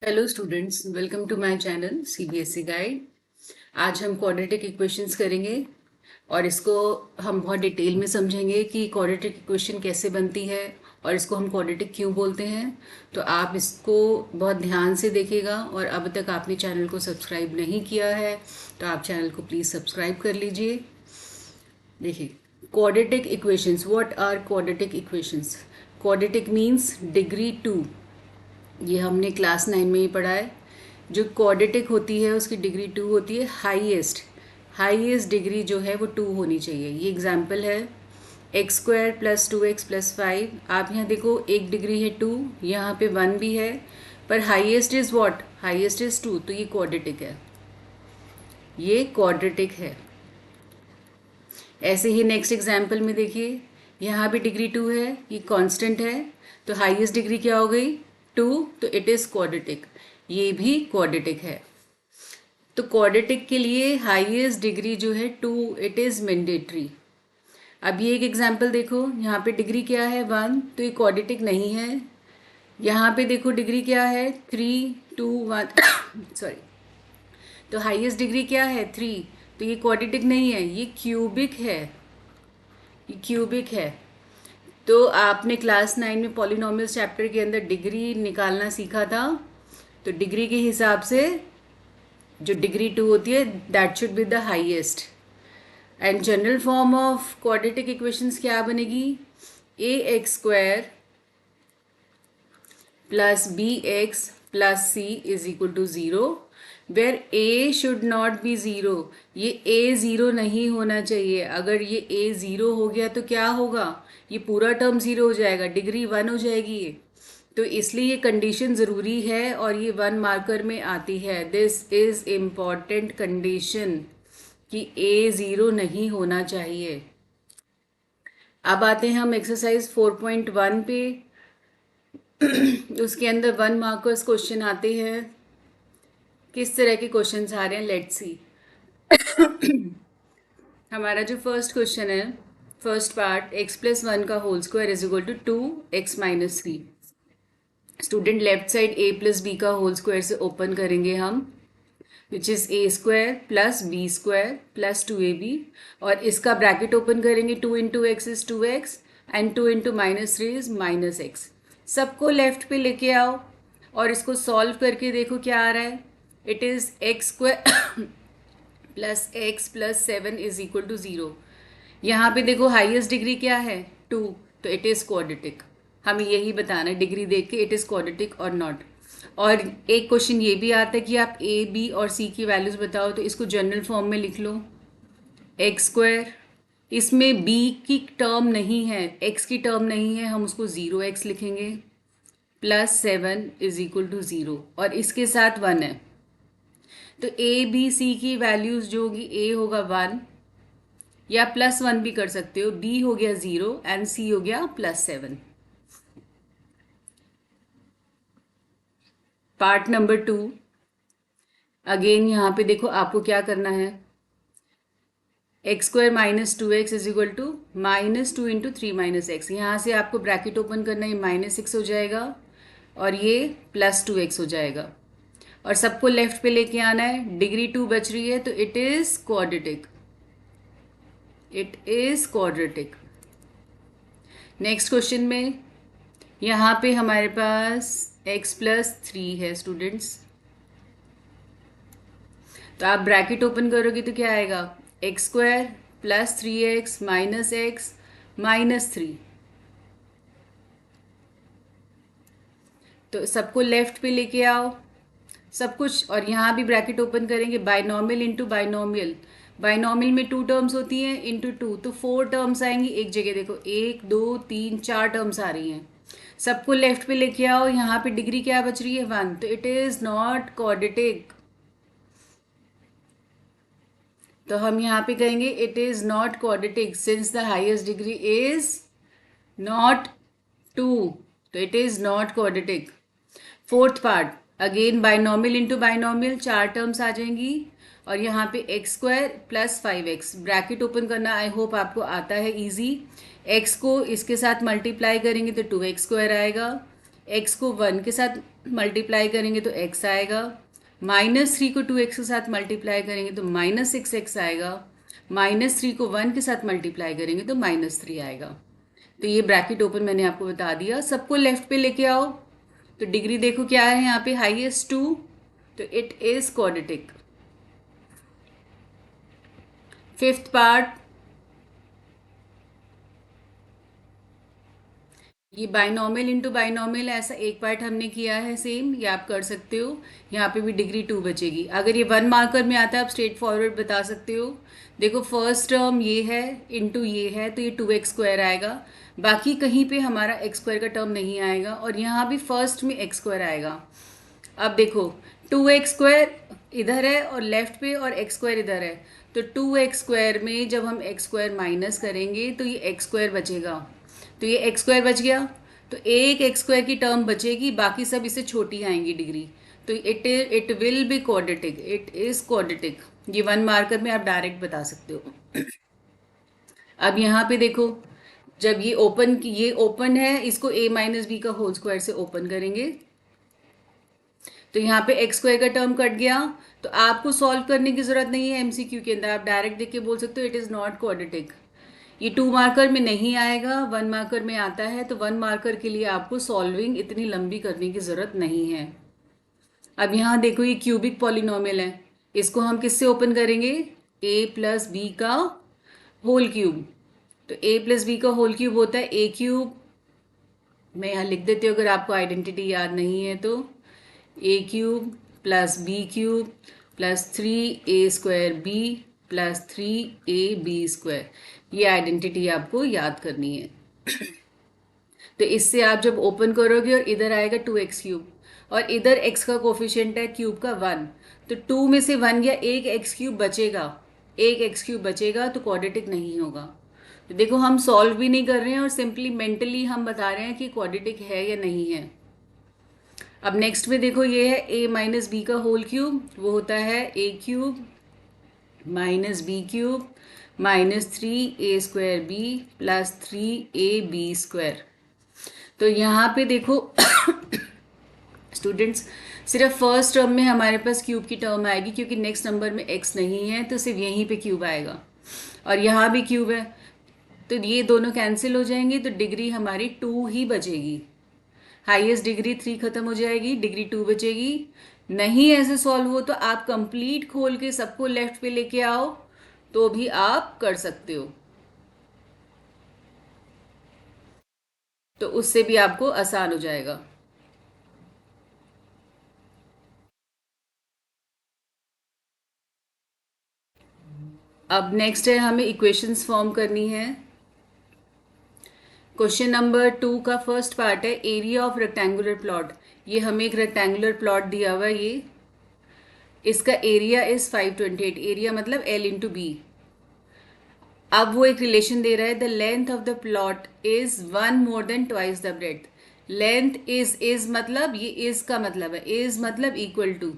Hello students, welcome to my channel CBSE guide. आज हम quadratic equations करेंगे और इसको हम बहुत डिटेल में समझेंगे कि क्वाड्रेटिक इक्वेशन कैसे बनती है और इसको हम क्वाड्रेटिक क्यों बोलते हैं। तो आप इसको बहुत ध्यान से देखिएगा और अब तक आपने चैनल को सब्सक्राइब नहीं किया है तो आप चैनल को प्लीज़ सब्सक्राइब कर लीजिए। देखिए, quadratic equations, what are quadratic equations? Quadratic means degree 2। ये हमने क्लास 9 में ही पढ़ा है। जो क्वाड्रेटिक होती है उसकी डिग्री 2 होती है। हाईएस्ट डिग्री जो है वो 2 होनी चाहिए। ये एग्जाम्पल है x² + 2x + 5। आप यहाँ देखो, एक डिग्री है 2, यहाँ पे 1 भी है, पर highest is what? Highest is 2, तो ये क्वाड्रेटिक है। ये क्वाड्रेटिक है। ऐसे ही नेक्स्ट एग्जाम्पल में देखिए, यहाँ भी डिग्री 2 है, ये कांस्टेंट है, तो हाईएस्ट डिग्री क्या हो गई? 2, तो इट इज़ क्वाड्रेटिक। ये भी क्वाड्रेटिक है। तो क्वाड्रेटिक के लिए हाईएस्ट डिग्री जो है 2, इट इज़ मैंडेटरी। अब ये एक एग्जाम्पल देखो, यहाँ पे डिग्री क्या है? 1, तो ये क्वाड्रेटिक नहीं है। यहाँ पे देखो डिग्री क्या है? 3, 2, 1 सॉरी। तो हाईएस्ट डिग्री क्या है? 3, तो ये क्वाड्रेटिक नहीं है, ये क्यूबिक है। ये क्यूबिक है। तो आपने क्लास 9 में पॉलिनोमियल्स चैप्टर के अंदर डिग्री निकालना सीखा था। तो डिग्री के हिसाब से जो डिग्री 2 होती है, that should be the highest. And general form of quadratic equations क्या बनेगी? ax² + bx + c = 0, where a should not be 0। ये a 0 नहीं होना चाहिए। अगर ये a 0 हो गया तो क्या होगा? ये पूरा टर्म 0 हो जाएगा, डिग्री 1 हो जाएगी ये। तो इसलिए ये कंडीशन ज़रूरी है और ये 1 मार्कर में आती है। दिस इज़ इम्पॉर्टेंट कंडीशन कि a 0 नहीं होना चाहिए। अब आते हैं हम एक्सरसाइज 4.1 पे। उसके अंदर 1 मार्कर्स क्वेश्चन आते हैं। किस तरह के क्वेश्चंस आ रहे हैं, लेट्स सी। हमारा जो फर्स्ट क्वेश्चन है, फर्स्ट पार्ट, x+1 का whole square is equal to 2x - 3। Student left side a + b का होल स्क्वायर से ओपन करेंगे हम, which is a² + b² + 2ab, और इसका ब्रैकेट ओपन करेंगे। 2 × x is 2x and 2 × -3 is -x। सबको लेफ्ट पे लेके आओ और इसको सॉल्व करके देखो क्या आ रहा है। It is x² + x + 7 = 0। यहाँ पे देखो हाईएस्ट डिग्री क्या है? 2, तो इट इज़ क्वाड्रेटिक। हमें यही बताना है डिग्री देख के, इट इज़ क्वाड्रेटिक और नॉट। और एक क्वेश्चन ये भी आता है कि आप a, b और c की वैल्यूज़ बताओ, तो इसको जनरल फॉर्म में लिख लो। x², इसमें b की टर्म नहीं है, x की टर्म नहीं है, हम उसको 0x लिखेंगे, +7 = 0, और इसके साथ 1 है। तो a, b, c की वैल्यूज़ जो होगी, a होगा 1 या +1 भी कर सकते हो, b हो गया 0 एंड c हो गया +7। पार्ट नंबर 2, अगेन यहाँ पे देखो आपको क्या करना है। x² - 2x is equal to -2 × 3 - x। यहाँ से आपको ब्रैकेट ओपन करना है, -6 हो जाएगा और ये +2x हो जाएगा, और सबको लेफ्ट पे लेके आना है। डिग्री 2 बच रही है, तो it is quadratic. It is quadratic. Next question में यहाँ पे हमारे पास x + 3 है स्टूडेंट्स, तो आप ब्रैकेट ओपन करोगे तो क्या आएगा? x² + 3x - x -3। तो सबको लेफ्ट पे लेके आओ सब कुछ, और यहाँ भी ब्रैकेट ओपन करेंगे। बाइनॉमियल इंटू बाइनॉमियल, बाइनॉमियल में 2 टर्म्स होती हैं, इंटू 2, तो 4 टर्म्स आएंगी एक जगह। देखो 1, 2, 3, 4 टर्म्स आ रही हैं। सबको लेफ्ट पे लेके आओ। यहाँ पे डिग्री क्या बच रही है? 1, तो इट इज़ नॉट क्वाड्रेटिक। तो हम यहाँ पे कहेंगे it is not quadratic since the highest degree is not 2, तो it is not quadratic. Fourth part, again binomial into binomial, 4 terms आ जाएंगी, और यहाँ पे x² + 5x, ब्रैकेट ओपन करना आई होप आपको आता है इजी। x को इसके साथ मल्टीप्लाई करेंगे तो 2x² आएगा, x को 1 के साथ मल्टीप्लाई करेंगे तो x आएगा, -3 को 2x के साथ मल्टीप्लाई करेंगे तो -6x आएगा, -3 को 1 के साथ मल्टीप्लाई करेंगे तो -3 आएगा। तो ये ब्रैकेट ओपन मैंने आपको बता दिया। सबको लेफ्ट पे लेके आओ। तो डिग्री देखो क्या है यहाँ पे, हाईएस्ट 2, तो it is quadratic. Fifth part, ये बाइनॉमियल इंटू बाइनॉमियल, ऐसा एक पार्ट हमने किया है सेम, ये आप कर सकते हो। यहाँ पे भी डिग्री 2 बचेगी। अगर ये 1 मार्कर में आता है आप स्ट्रेट फॉरवर्ड बता सकते हो। देखो फर्स्ट टर्म ये है इंटू ये है तो ये 2x² आएगा, बाकी कहीं पे हमारा x² का टर्म नहीं आएगा, और यहाँ भी फर्स्ट में x² आएगा। अब देखो 2x² इधर है और लेफ्ट पे, और x² इधर है, तो 2x² में जब हम x² माइनस करेंगे तो ये x² बचेगा, तो ये x² बच गया, तो एक x² की टर्म बचेगी, बाकी सब इससे छोटी आएंगी डिग्री। तो it will be quadratic, it is quadratic. ये 1 मार्कर में आप डायरेक्ट बता सकते हो। अब यहाँ पे देखो, जब ये ओपन है, इसको a-b का होल स्क्वायर से ओपन करेंगे, तो यहाँ पे x² का टर्म कट गया। तो आपको सॉल्व करने की जरूरत नहीं है एमसीक्यू के अंदर, आप डायरेक्ट देख के बोल सकते हो इट इज़ नॉट क्वाड्रेटिक। ये 2 मार्कर में नहीं आएगा, 1 मार्कर में आता है, तो 1 मार्कर के लिए आपको सॉल्विंग इतनी लंबी करने की ज़रूरत नहीं है। अब यहाँ देखो ये क्यूबिक पॉलिनोमियल है, इसको हम किससे ओपन करेंगे, a+b का होल क्यूब। तो a+b का होल क्यूब होता है a³, मैं यहाँ लिख देती हूँ अगर आपको आइडेंटिटी याद नहीं है तो, a³ + b³ + 3a² b + 3ab², ये आइडेंटिटी आपको याद करनी है। तो इससे आप जब ओपन करोगे और इधर आएगा 2x³ और इधर x का कोफिशिएंट है क्यूब का 1, तो 2 में से 1 या एक x³ बचेगा, एक x³ बचेगा, तो क्वाड्रेटिक नहीं होगा। तो देखो हम सॉल्व भी नहीं कर रहे हैं और सिंपली मेंटली हम बता रहे हैं कि क्वाड्रेटिक है या नहीं है। अब नेक्स्ट में देखो ये है a-b का होल क्यूब, वो होता है a³ - b³ - 3a² b + 3ab²। तो यहाँ पे देखो स्टूडेंट्स, सिर्फ फर्स्ट टर्म में हमारे पास क्यूब की टर्म आएगी, क्योंकि नेक्स्ट नंबर में x नहीं है, तो सिर्फ यहीं पे क्यूब आएगा, और यहाँ भी क्यूब है, तो ये दोनों कैंसिल हो जाएंगे, तो डिग्री हमारी 2 ही बचेगी। हाईएस्ट डिग्री 3 खत्म हो जाएगी, डिग्री 2 बचेगी। नहीं ऐसे सॉल्व हो तो आप कंप्लीट खोल के सबको लेफ्ट पे लेके आओ, तो भी आप कर सकते हो, तो उससे भी आपको आसान हो जाएगा। अब नेक्स्ट है, हमें इक्वेशंस फॉर्म करनी है। क्वेश्चन नंबर 2 का फर्स्ट पार्ट है एरिया ऑफ रेक्टेंगुलर प्लॉट। ये हमें एक रेक्टेंगुलर प्लॉट दिया हुआ है, ये इसका एरिया इज 528, एरिया मतलब L इंटू बी। अब वो एक रिलेशन दे रहा है, the length of the plot is 1 more than twice the breadth. Length is मतलब, ये इज का मतलब है, इज मतलब equal to,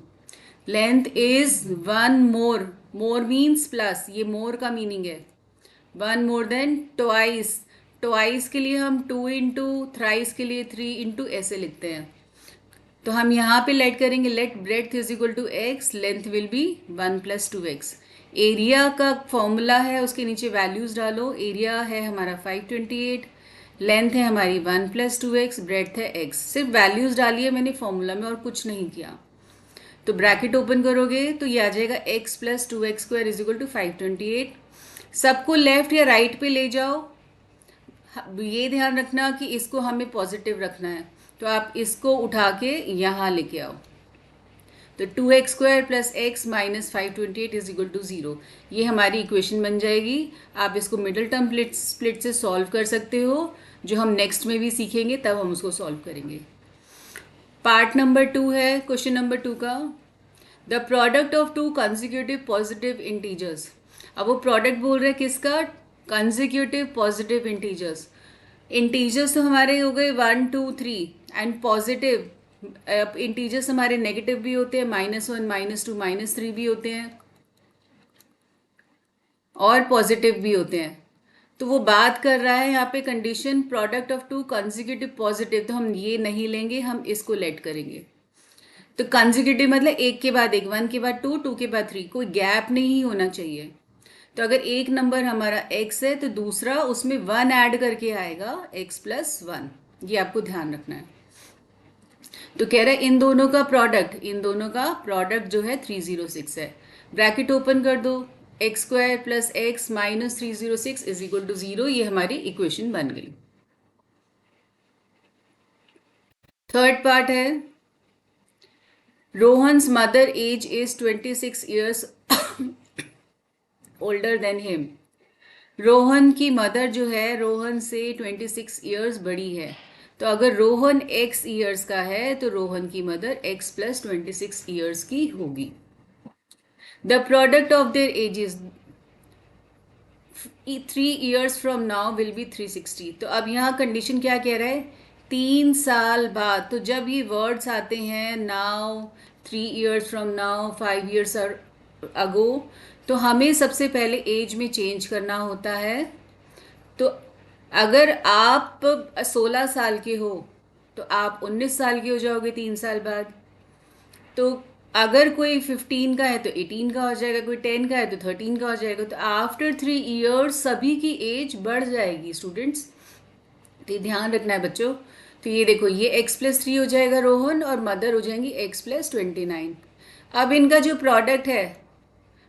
length is 1 more, more means plus, ये मोर का मीनिंग है, 1 more than ट्वाइस। ट्वाइस के लिए हम 2 इंटू, थ्राइस के लिए 3 इंटू ऐसे लिखते हैं। तो हम यहाँ पे लेट करेंगे, let breadth is equal to x, length will be 1 + 2x। Area का फॉर्मूला है, उसके नीचे वैल्यूज डालो। एरिया है हमारा 528, लेंथ है हमारी 1 + 2x, ब्रेड्थ है x। सिर्फ वैल्यूज डाली है मैंने फॉर्मूला में और कुछ नहीं किया। तो ब्रैकेट ओपन करोगे तो ये आ जाएगा x + 2x² is equal to 528। सबको लेफ्ट या राइट पे ले जाओ, ये ध्यान रखना कि इसको हमें पॉजिटिव रखना है, तो आप इसको उठा के यहाँ लेके आओ। तो 2x² + x - 528 is equal to 0, ये हमारी इक्वेशन बन जाएगी। आप इसको मिडल टर्म स्प्लिट से सॉल्व कर सकते हो, जो हम नेक्स्ट में भी सीखेंगे, तब हम उसको सॉल्व करेंगे। पार्ट नंबर 2 है क्वेश्चन नंबर 2 का, the product of 2 consecutive positive integers. अब वो प्रोडक्ट बोल रहे हैं किसका, कंसेक्यूटिव पॉजिटिव इंटीजर्स। इंटीजर्स तो हमारे हो गए 1 2 3, एंड पॉजिटिव इंटीजर्स हमारे नेगेटिव भी होते हैं, -1 -2 -3 भी होते हैं, और पॉजिटिव भी होते हैं। तो वो बात कर रहा है यहाँ पे condition product of 2 consecutive positive, तो हम ये नहीं लेंगे, हम इसको लेट करेंगे। तो कंसेक्यूटिव मतलब एक के बाद एक, वन के बाद टू, टू के बाद थ्री, कोई गैप नहीं होना चाहिए। तो अगर एक नंबर हमारा x है तो दूसरा उसमें वन ऐड करके आएगा, x+1। ये आपको ध्यान रखना है। तो कह रहा है इन दोनों का प्रोडक्ट जो है 306 है। ब्रैकेट ओपन कर दो, x² + x - 306 = 0। ये हमारी इक्वेशन बन गई। थर्ड पार्ट है, Rohan's mother age is 26 years older than him. Rohan की मदर जो है रोहन से 26 ईयर्स बड़ी है। तो अगर रोहन x ईयर्स का है तो रोहन की मदर x+26 ईयर्स की होगी। The product of their edges 3 years from now will be 360। तो अब यहाँ कंडीशन क्या कह रहा है, 3 साल बाद। तो जब ये वर्ड्स आते हैं now, 3 years from now, 5 years ago, तो हमें सबसे पहले एज में चेंज करना होता है। तो अगर आप 16 साल के हो तो आप 19 साल के हो जाओगे 3 साल बाद। तो अगर कोई 15 का है तो 18 का हो जाएगा, कोई 10 का है तो 13 का हो जाएगा। तो आफ्टर 3 ईयर्स सभी की एज बढ़ जाएगी स्टूडेंट्स। तो ये ध्यान रखना है बच्चों। तो ये देखो, ये x+3 हो जाएगा रोहन, और मदर हो जाएंगी x+29। अब इनका जो प्रोडक्ट है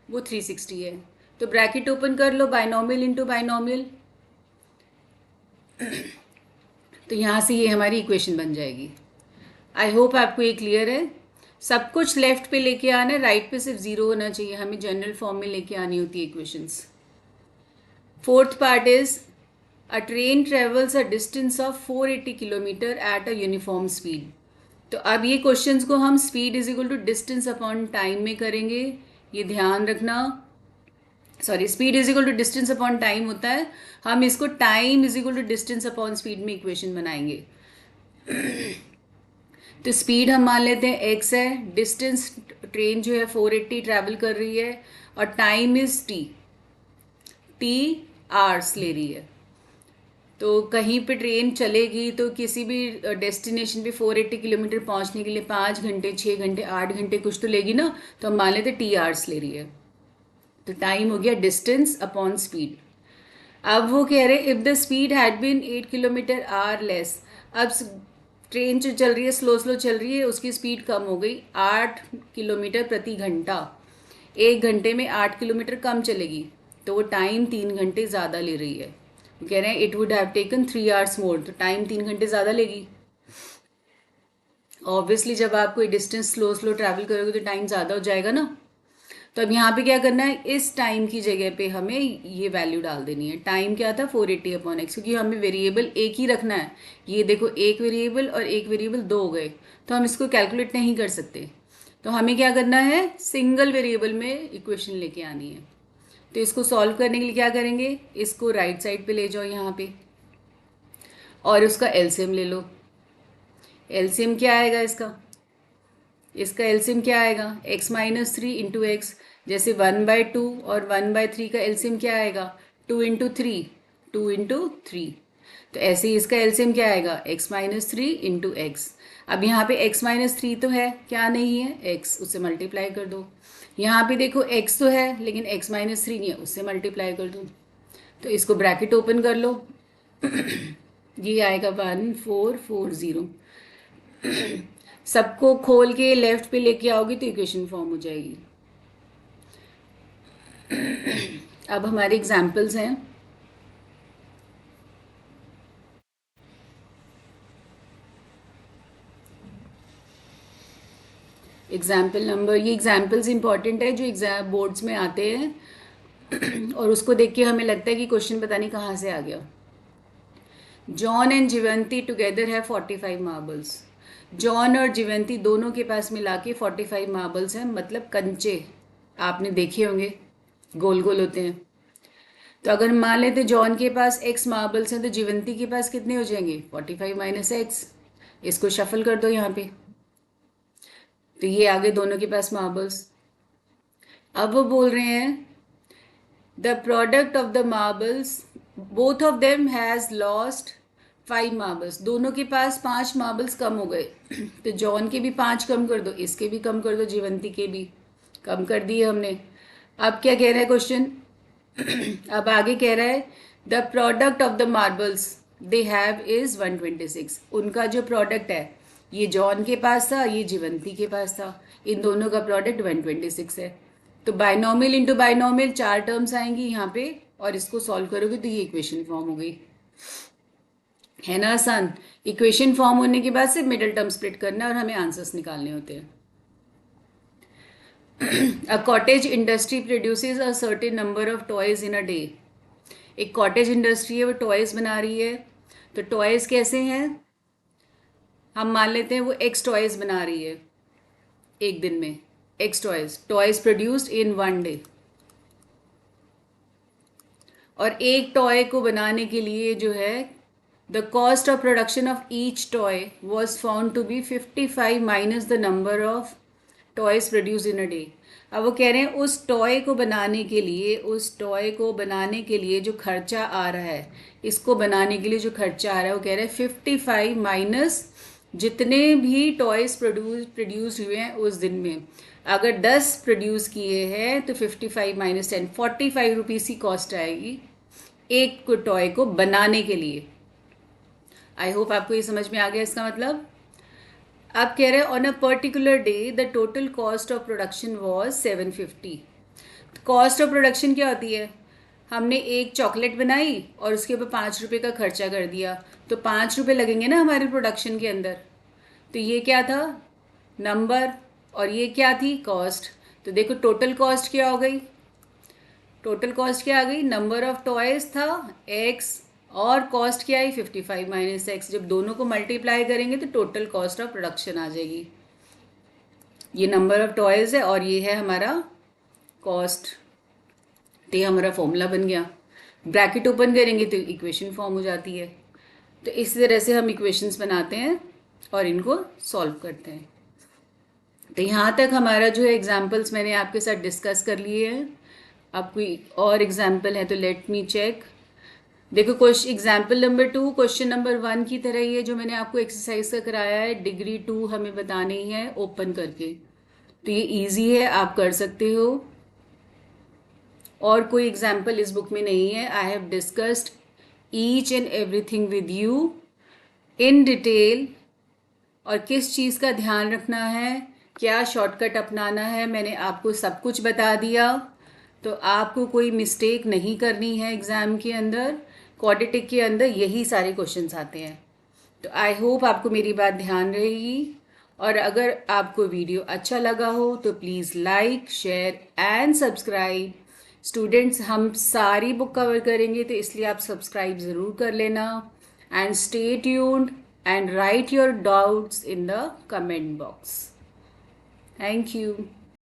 वो 360 है। तो ब्रैकेट ओपन कर लो, बाइनोमियल इंटू बाइनोमियल। तो यहाँ से ये हमारी इक्वेशन बन जाएगी। आई होप आपको ये क्लियर है। सब कुछ लेफ्ट पे लेके आना है, राइट पे सिर्फ जीरो होना चाहिए। हमें जनरल फॉर्म में लेके आनी होती है equations. Fourth part is a train travels a distance of 480 kilometre at a uniform speed. तो अब ये क्वेश्चंस को हम speed is equal to distance upon time में करेंगे, ये ध्यान रखना। Sorry, speed is equal to distance upon time होता है, हम इसको time is equal to distance upon speed में इक्वेशन बनाएंगे। तो स्पीड हम मान लेते हैं x है, डिस्टेंस ट्रेन जो है 480 ट्रैवल कर रही है, और टाइम इज t आवर्स ले रही है। तो कहीं पे ट्रेन चलेगी तो किसी भी डेस्टिनेशन पे 480 किलोमीटर पहुंचने के लिए 5 घंटे, 6 घंटे, 8 घंटे कुछ तो लेगी ना। तो हम मान लेते t आवर्स ले रही है। तो टाइम हो गया डिस्टेंस अपॉन स्पीड। अब वो कह रहे if the speed had been 8 kilometre less. अब ट्रेन जो चल रही है स्लो स्लो चल रही है, उसकी स्पीड कम हो गई 8 किलोमीटर प्रति घंटा। 1 घंटे में 8 किलोमीटर कम चलेगी, तो वो टाइम 3 घंटे ज़्यादा ले रही है। वो कह रहे हैं it would have taken 3 hours मोर। तो टाइम 3 घंटे ज़्यादा लेगी। ऑब्वियसली जब आप कोई डिस्टेंस स्लो स्लो ट्रैवल करोगे तो टाइम ज़्यादा हो जाएगा ना। तो अब यहाँ पे क्या करना है, इस टाइम की जगह पे हमें ये वैल्यू डाल देनी है। टाइम क्या था 480/x, क्योंकि हमें वेरिएबल एक ही रखना है। ये देखो, एक वेरिएबल और एक वेरिएबल दो हो गए, तो हम इसको कैलकुलेट नहीं कर सकते। तो हमें क्या करना है, सिंगल वेरिएबल में इक्वेशन लेके आनी है। तो इसको सॉल्व करने के लिए क्या करेंगे, इसको राइट साइड पे ले जाओ यहाँ पे, और उसका एलसीएम ले लो। एलसीएम क्या आएगा इसका एलसीएम क्या आएगा, x-3 इंटू एक्स। जैसे 1/2 और 1/3 का एलसीएम क्या आएगा, 2 इंटू 3, 2 इंटू 3। तो ऐसे ही इसका एलसीएम क्या आएगा, x-3 इंटू एक्स। अब यहाँ पे x-3 तो है, क्या नहीं है, x, उससे मल्टीप्लाई कर दो। यहाँ पे देखो x तो है लेकिन x-3 नहीं है, उससे मल्टीप्लाई कर दो। तो इसको ब्रैकेट ओपन कर लो, ये आएगा 1440। सबको खोल के लेफ्ट पे लेके आओगे तो इक्वेशन फॉर्म हो जाएगी। अब हमारे एग्जाम्पल्स हैं। एग्जाम्पल नंबर, ये एग्जाम्पल्स इंपॉर्टेंट है जो एग्जाम बोर्ड्स में आते हैं और उसको देख के हमें लगता है कि क्वेश्चन पता नहीं कहाँ से आ गया। जॉन एंड जीवंती टुगेदर है 45 मार्बल्स। जॉन और जीवंती दोनों के पास मिला के 45 मार्बल्स हैं, मतलब कंचे आपने देखे होंगे, गोल गोल होते हैं। तो अगर मान लेते जॉन के पास x मार्बल्स हैं तो जीवंती के पास कितने हो जाएंगे, 45 - x। इसको शफल कर दो यहाँ पे, तो ये आ गए दोनों के पास मार्बल्स। अब वो बोल रहे हैं the product of the marbles, both of them has lost 5 marbles, दोनों के पास 5 मार्बल्स कम हो गए तो जॉन के भी 5 कम कर दो, इसके भी कम कर दो, जीवंती के भी कम कर दिए हमने। अब क्या कह रहा है क्वेश्चन? अब आगे कह रहा है the product of the marbles they have is 126। उनका जो प्रोडक्ट है, ये जॉन के पास था, ये जीवंती के पास था, इन दोनों का प्रोडक्ट 126 है। तो बायनॉमियल इंटू बायनॉमियल 4 टर्म्स आएंगी यहाँ पे, और इसको सॉल्व करोगे तो ये इक्वेशन फॉर्म हो गई। है ना आसान? इक्वेशन फॉर्म होने के बाद सिर्फ मिडिल टर्म स्प्लिट करना है और हमें आंसर्स निकालने होते हैं। A cottage industry produces a certain number of toys in a day. एक कॉटेज इंडस्ट्री है, वो टॉयज बना रही है। तो टॉयज कैसे हैं? हम मान लेते हैं वो एक्स टॉयज बना रही है एक दिन में। X toys produced in 1 day. और एक टॉय को बनाने के लिए जो है the cost of production of each toy was found to be 55 minus the number of toys produce in a day. अब वो कह रहे हैं उस टॉय को बनाने के लिए, उस टॉय को बनाने के लिए जो खर्चा आ रहा है, इसको बनाने के लिए जो खर्चा आ रहा है, वो कह रहे हैं 55 माइनस जितने भी टॉयज प्रोड्यूस हुए हैं उस दिन में। अगर 10 प्रोड्यूस किए हैं तो 55 माइनस 10, 45 रुपीज़ की कॉस्ट आएगी एक टॉय को बनाने के लिए। आई होप आपको ये समझ में आ गया इसका मतलब। आप कह रहे हैं on a particular day the total cost of production was 750। Cost of production क्या होती है? हमने एक चॉकलेट बनाई और उसके ऊपर 5 रुपये का खर्चा कर दिया, तो 5 रुपये लगेंगे ना हमारे प्रोडक्शन के अंदर। तो ये क्या था? नंबर। और ये क्या थी? कॉस्ट। तो देखो टोटल कॉस्ट क्या हो गई? टोटल कॉस्ट क्या आ गई? नंबर ऑफ टॉयज था एक्स, और कॉस्ट क्या आई? 55 माइनस एक्स। जब दोनों को मल्टीप्लाई करेंगे तो टोटल कॉस्ट ऑफ प्रोडक्शन आ जाएगी। ये नंबर ऑफ टॉयज है और ये है हमारा कॉस्ट। तो ये हमारा फॉर्मूला बन गया। ब्रैकेट ओपन करेंगे तो इक्वेशन फॉर्म हो जाती है। तो इस तरह से हम इक्वेशंस बनाते हैं और इनको सॉल्व करते हैं। तो यहाँ तक हमारा जो है एग्जाम्पल्स मैंने आपके साथ डिस्कस कर लिए हैं। अब कोई और एग्जाम्पल है तो लेट मी चेक। देखो question example number 2 question number 1 की तरह ही है जो मैंने आपको एक्सरसाइज का कराया है। डिग्री 2 हमें बतानी है ओपन करके। तो ये इजी है, आप कर सकते हो। और कोई एग्जाम्पल इस बुक में नहीं है। I have discussed each and everything with you in detail. और किस चीज़ का ध्यान रखना है, क्या शॉर्टकट अपनाना है, मैंने आपको सब कुछ बता दिया। तो आपको कोई मिस्टेक नहीं करनी है एग्ज़ाम के अंदर। क्वाड्रेटिक के अंदर यही सारे क्वेश्चंस आते हैं। तो आई होप आपको मेरी बात ध्यान रहेगी। और अगर आपको वीडियो अच्छा लगा हो तो please like, share and subscribe. Students, हम सारी बुक कवर करेंगे तो इसलिए आप सब्सक्राइब ज़रूर कर लेना। And stay tuned and write your doubts in the comment box. Thank you.